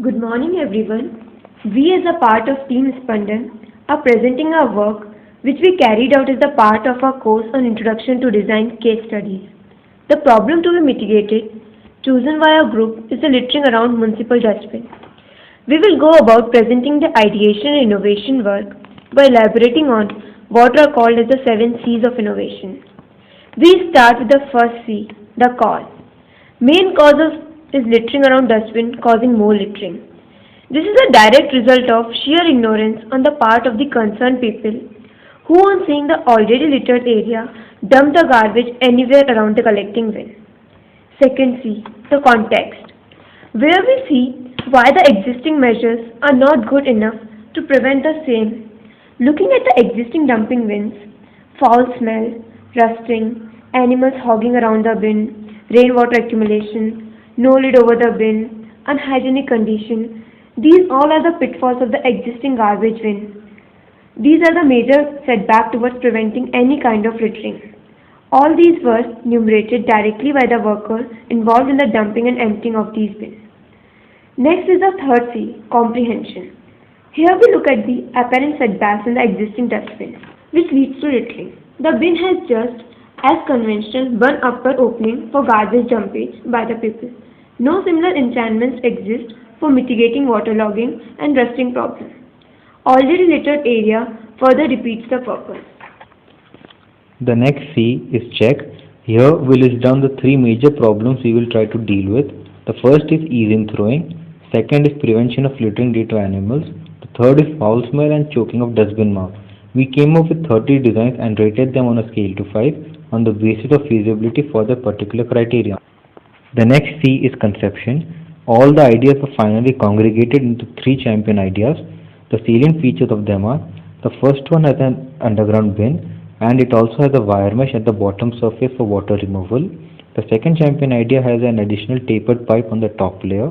Good morning, everyone. We, as a part of Team Spandan, are presenting our work which we carried out as a part of our course on Introduction to Design Case Studies. The problem to be mitigated, chosen by our group, is the littering around municipal dustbin. We will go about presenting the ideation and innovation work by elaborating on what are called as the 7 C's of innovation. We start with the first C, the cause. Main cause of is littering around dustbin causing more littering. This is a direct result of sheer ignorance on the part of the concerned people who, on seeing the already littered area, dump the garbage anywhere around the collecting bin. Second C, the context, where we see why the existing measures are not good enough to prevent the same. Looking at the existing dumping bins, foul smell, rusting, animals hogging around the bin, rainwater accumulation, no lid over the bin, unhygienic condition, these all are the pitfalls of the existing garbage bin. These are the major setback towards preventing any kind of littering. All these were enumerated directly by the worker involved in the dumping and emptying of these bins. Next is the third C, comprehension. Here we look at the apparent setbacks in the existing dustbin, which leads to littering. The bin has just as conventional one upper opening for garbage dumpage by the people. No similar enchantments exist for mitigating waterlogging and rusting problems. Already littered area further repeats the purpose. The next C is check. Here we list down the three major problems we will try to deal with. The first is ease in throwing. Second is prevention of littering due to animals. The third is foul smell and choking of dustbin mouth. We came up with 30 designs and rated them on a scale to 5 on the basis of feasibility for the particular criteria. The next C is conception. All the ideas are finally congregated into 3 champion ideas. The salient features of them are: the first one has an underground bin and it also has a wire mesh at the bottom surface for water removal. The second champion idea has an additional tapered pipe on the top layer.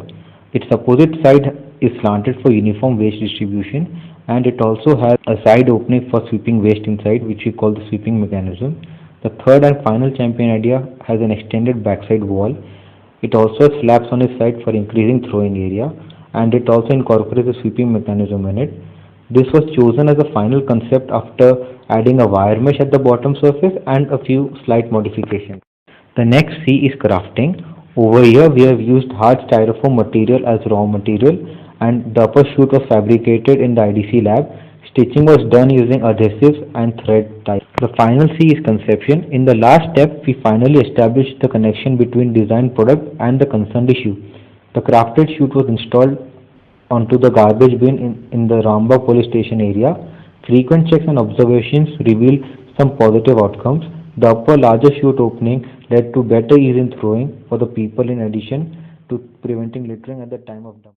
Its opposite side is slanted for uniform waste distribution, and it also has a side opening for sweeping waste inside, which we call the sweeping mechanism. The third and final champion idea has an extended backside wall. It also has flaps on its side for increasing throwing area, and it also incorporates a sweeping mechanism in it. This was chosen as a final concept after adding a wire mesh at the bottom surface and a few slight modifications. The next C is crafting. Over here we have used hard styrofoam material as raw material, and the upper shoot was fabricated in the IDC lab. Stitching was done using adhesives and thread tie. The final C is conception. In the last step, we finally established the connection between design product and the concerned issue. The crafted chute was installed onto the garbage bin in the Rambagh police station area. Frequent checks and observations revealed some positive outcomes. The upper larger chute opening led to better ease in throwing for the people in addition to preventing littering at the time of dump.